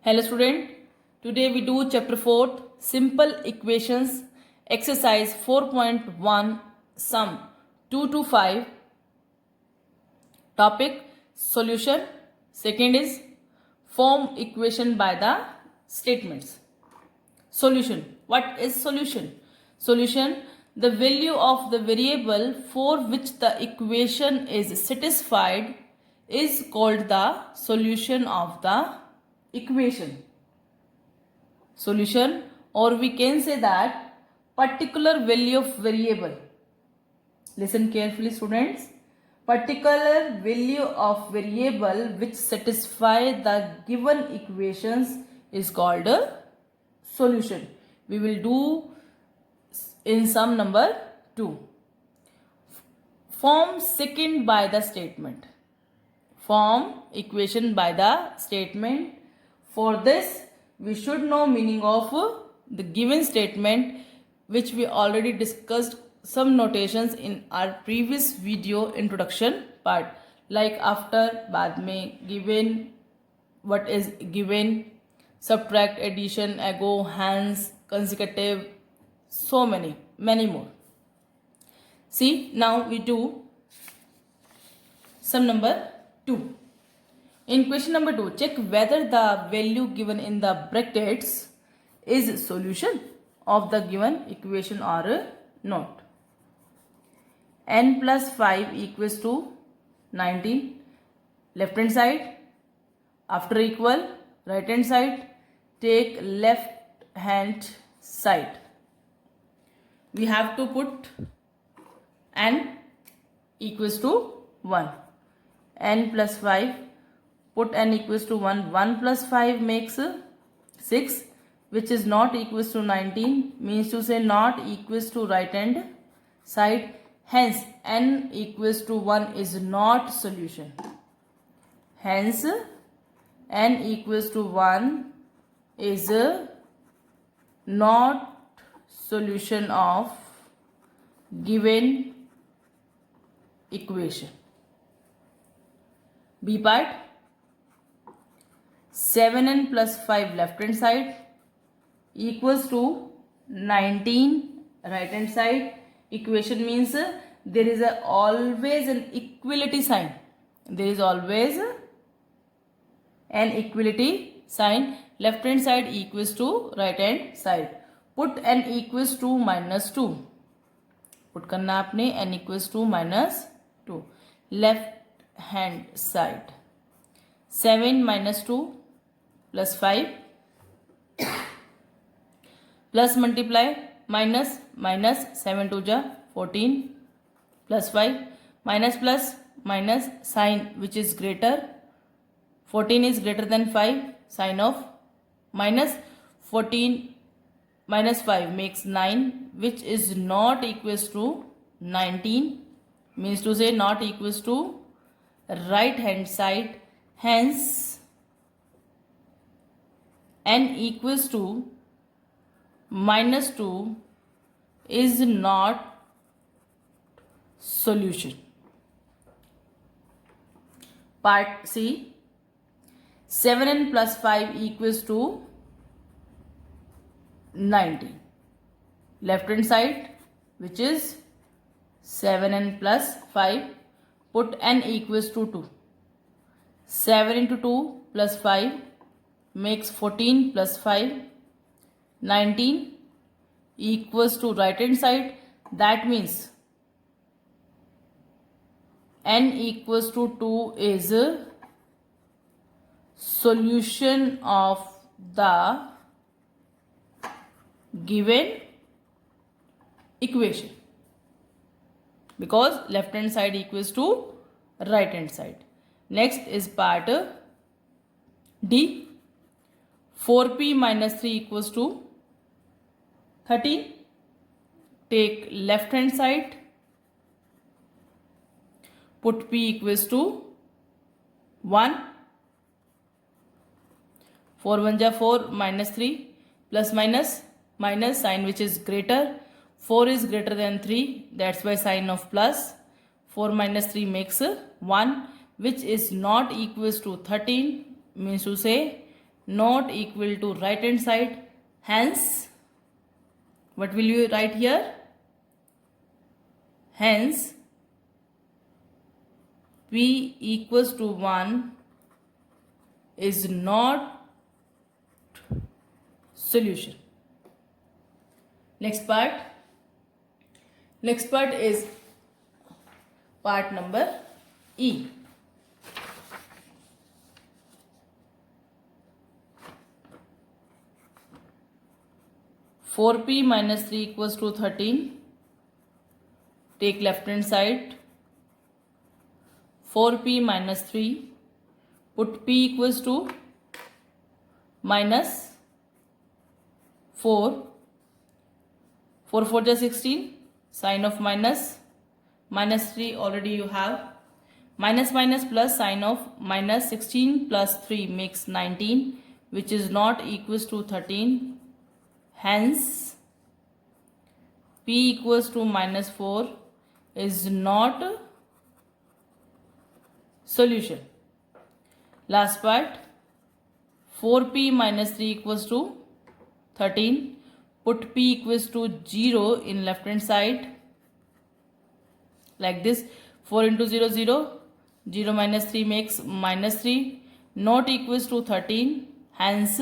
Hello student, today we do chapter 4 simple equations exercise 4.1 sum 2 to 5 topic solution. Second is form equation by the statements. Solution. What is solution? Solution, the value of the variable for which the equation is satisfied is called the solution of the equation. Solution, or we can say that particular value of variable. Listen carefully students. Particular value of variable which satisfy the given equations is called a solution. We will do in sum number 2. Form second by the statement. Form equation by the statement. For this, we should know meaning of the given statement, which we already discussed some notations in our previous video introduction part. Like after, बाद में given, what is given, subtract, addition, ago, hence, consecutive, so many more. See, now we do sum number 2. In question number 2, check whether the value given in the brackets is solution of the given equation or not. N plus 5 equals to 19. Left hand side, after equal, right hand side, take left hand side. We have to put n equals to 1. N plus 5, put n equals to 1. 1 plus 5 makes 6, which is not equals to 19, means to say not equals to right hand side. Hence, n equals to 1 is not solution. Hence, n equals to 1 is not solution of given equation. B part, 7n plus 5 left hand side equals to 19 right hand side. Equation means there is always an equality sign. There is always an equality sign. Left hand side equals to right hand side. Put n equals to minus 2. Put करना आपने n equals to minus 2. Left hand side. 7 minus 2 plus 5 plus multiply minus 7 to ja 14 plus 5 minus plus minus sign which is greater. 14 is greater than 5, sign of minus 14 minus 5 makes 9, which is not equals to 19, means to say not equals to right hand side. Hence, n equals to minus 2 is not solution. Part C, 7n plus 5 equals to 19. Left hand side, which is 7n plus 5, put n equals to 2. 7 into 2 plus 5 makes 14 plus 5, 19 equals to right hand side. That means n equals to 2 is a solution of the given equation, because left hand side equals to right hand side. Next is part D. 4p minus 3 equals to 13. Take left hand side, put p equals to 1. 4 1 ja 4 minus 3 plus minus sign which is greater. 4 is greater than 3, that's why sign of plus. 4 minus 3 makes 1, which is not equals to 13, means to say not equal to right hand side. Hence, what will you write here? Hence, P equals to 1 is not solution. Next part. Next part is part number E. Four P minus 3 equals to 13. Take left hand side. 4P minus 3. Put P equals to minus 4. 4 4 is 16. Sign of minus. Minus 3 already you have. Minus minus plus sign of minus 16 plus 3 makes 19, which is not equals to 13. Hence, P equals to minus 4 is not solution. Last part. 4P minus 3 equals to 13. Put P equals to 0 in left hand side. Like this. 4 into 0, 0. 0 minus 3 makes minus 3. Not equals to 13. Hence,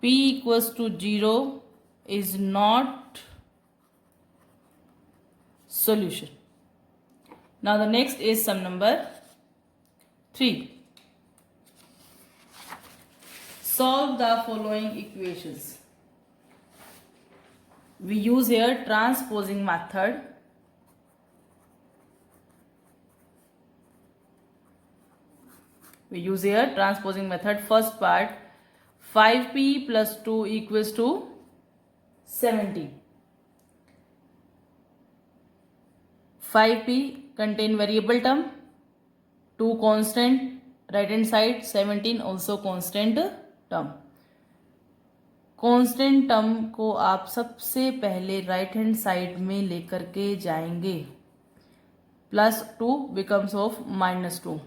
P equals to 0 is not solution. Now the next is sum number 3. Solve the following equations. We use here transposing method. First part, 5P plus 2 equals to 17. 5P contain variable term, 2 constant, right hand side, 17 also constant term. Constant term को आप सबसे पहले right hand side में लेकर के जाएंगे. +2 becomes of -2.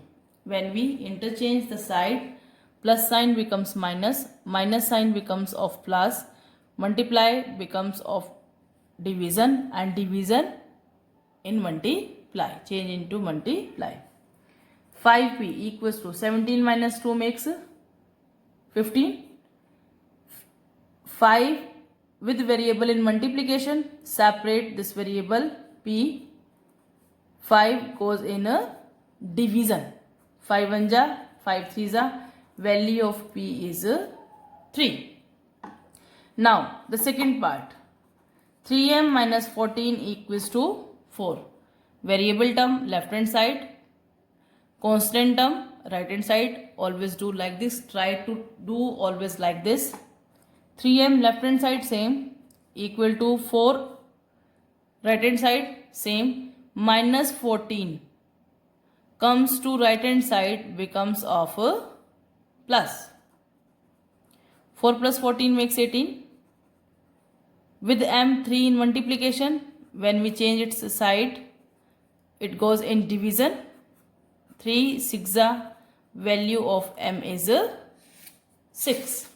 When we interchange the side, plus sign becomes minus, minus sign becomes of plus, multiply becomes of division, and division in multiply, change into multiply. 5P equals to 17 minus 2 makes 15. 5 with variable in multiplication, separate this variable P. 5 goes in a division. 5 1 ja, 5 3 ja, value of P is 3. Now the second part, 3M minus 14 equals to 4. Variable term left hand side, constant term right hand side. Always do like this, try to do always like this. 3M left hand side same, equal to 4 right hand side same, minus 14 comes to right hand side becomes of plus. 4 plus 14 makes 18. With M 3 in multiplication, when we change its side, it goes in division. 3 6 value of M is 6.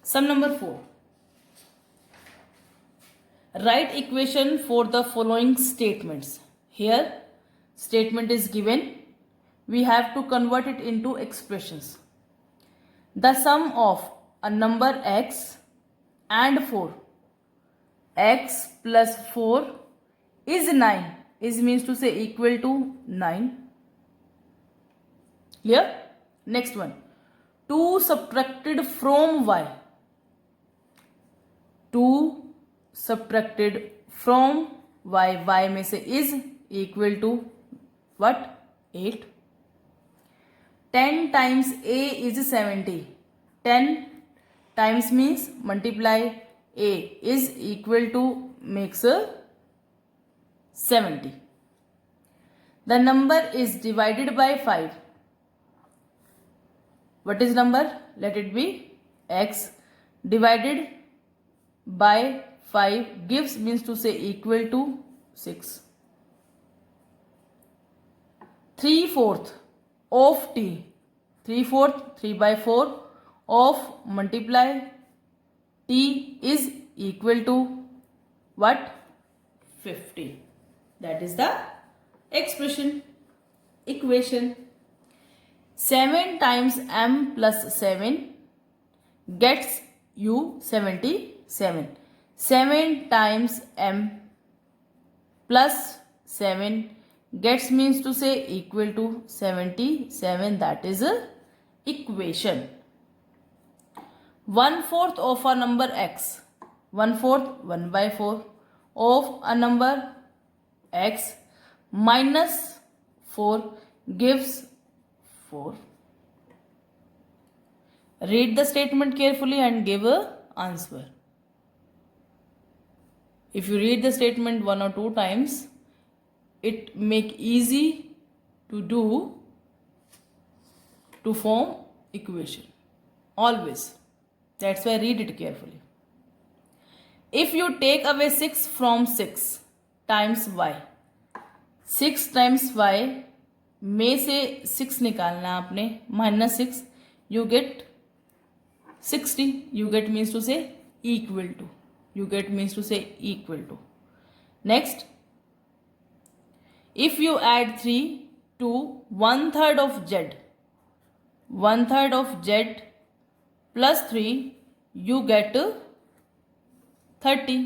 Sum number 4. Write equation for the following statements. Here statement is given. We have to convert it into expressions. The sum of a number x and 4. X plus 4 is 9. Is means to say equal to 9. Clear? Next one. 2 subtracted from y. 2 subtracted from y, y में से is equal to what? 8. 10 times a is 70. 10 times means multiply a is equal to makes 70. The number is divided by 5. What is number? Let it be x divided by 5 gives means to say equal to 6. 3/4 of t. 3/4 3 by 4 of multiply t is equal to what? 50. That is the equation. 7 times m plus 7 gets you 77. 7 times m plus 7 gets means to say equal to 77. That is a equation. 1/4 of a number x, 1/4 1/4 of a number x minus 4 gives 4. Read the statement carefully and give a answer. If you read the statement 1 or 2 times, it make easy to form equation. Always. That's why read it carefully. If you take away 6 from 6 times y, 6 times y में से 6 निकालना आपने, minus 6, you get 60. You get means to say equal to. You get means to say equal to. Next, if you add 3 to 1/3 of z, 1/3 of z plus 3, you get 30.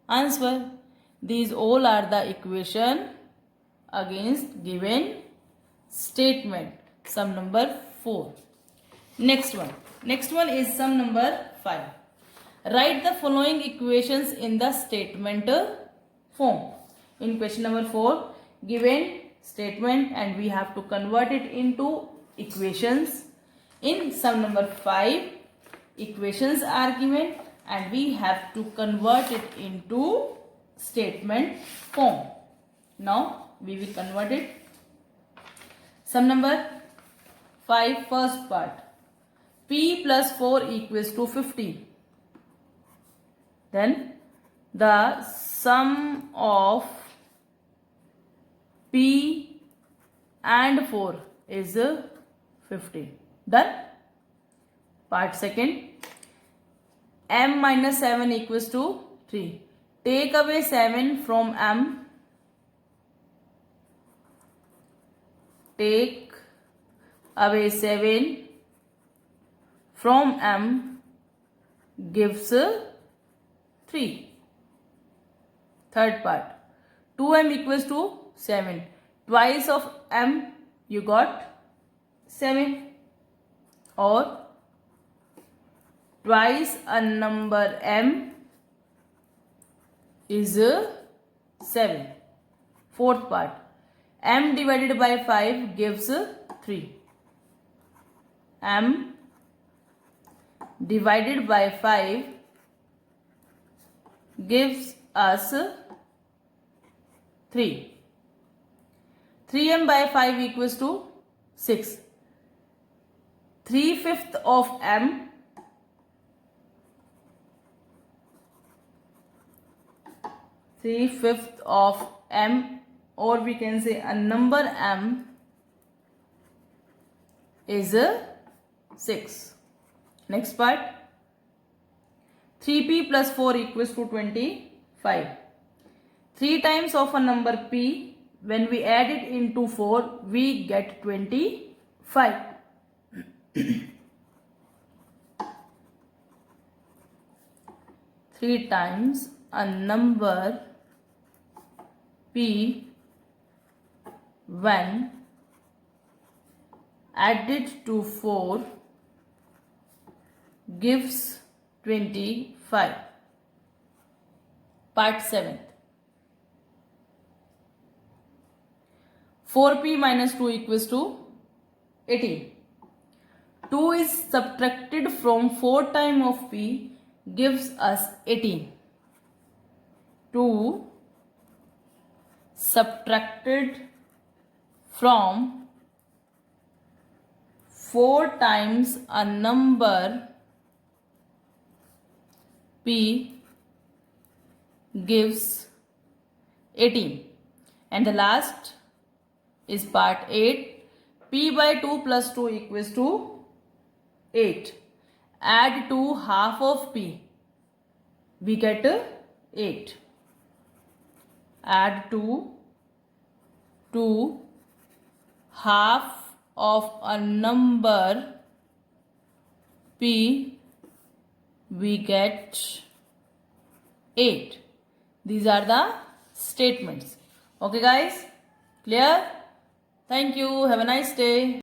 Answer. These all are the equation against given statement. Sum number 4. Next one is sum number 5. Write the following equations in the statement form. In question number 4, given statement and we have to convert it into equations. In sum number 5, equations are given and we have to convert it into statement form. Now we will convert it. Sum number 5, first part. P plus 4 equals to 50. Then the sum of P and 4 is 50. Done. Part second. M minus 7 equals to 3. Take away 7 from M. Take away 7 from M gives 3. Third part. 2m equals to 7. Twice of m you got 7. Or twice a number m is 7. Fourth part. M divided by 5 gives 3. M divided by 5 gives us 3. 3m by 5 equals to 6. 3/5 of m or we can say a number m is 6. Next part. 3p plus 4 equals to 25. 3 times of a number p, when we add it into 4, we get 25. 3 times a number p when added to 4 gives 25. Part 7. 4p minus 2 equals to 18. 2 is subtracted from 4 times of p gives us 18. 2 subtracted from 4 times a number p gives 18. And the last is part 8. P by 2 plus 2 equals to 8. add to half of p, we get 8. Add to half of a number p, we get 8. These are the statements. Okay guys, clear? Thank you. Have a nice day.